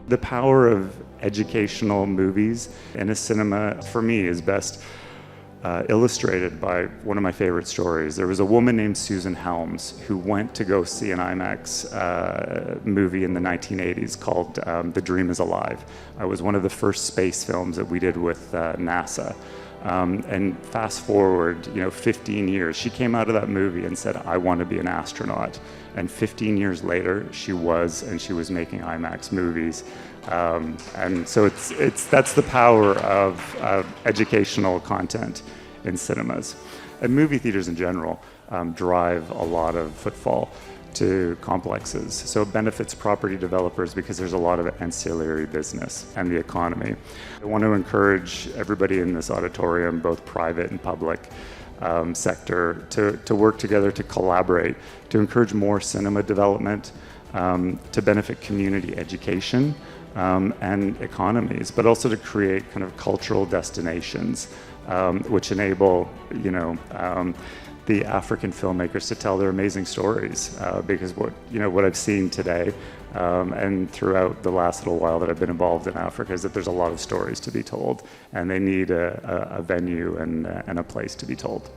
The power of educational movies in a cinema, for me, is best illustrated by one of my favorite stories. There was a woman named Susan Helms who went to go see an IMAX movie in the 1980s called The Dream is Alive. It was one of the first space films that we did with NASA. And fast forward, 15 years, she came out of that movie and said, "I want to be an astronaut." And 15 years later, she was making IMAX movies. And so that's the power of educational content in cinemas. And movie theaters in general drive a lot of footfall to complexes. So it benefits property developers because there's a lot of ancillary business and the economy. I want to encourage everybody in this auditorium, both private and public sector, to work together, to collaborate, to encourage more cinema development, to benefit community education and economies, but also to create kind of cultural destinations which enable, the African filmmakers to tell their amazing stories, because what I've seen today and throughout the last little while that I've been involved in Africa is that there's a lot of stories to be told, and they need a venue and a place to be told.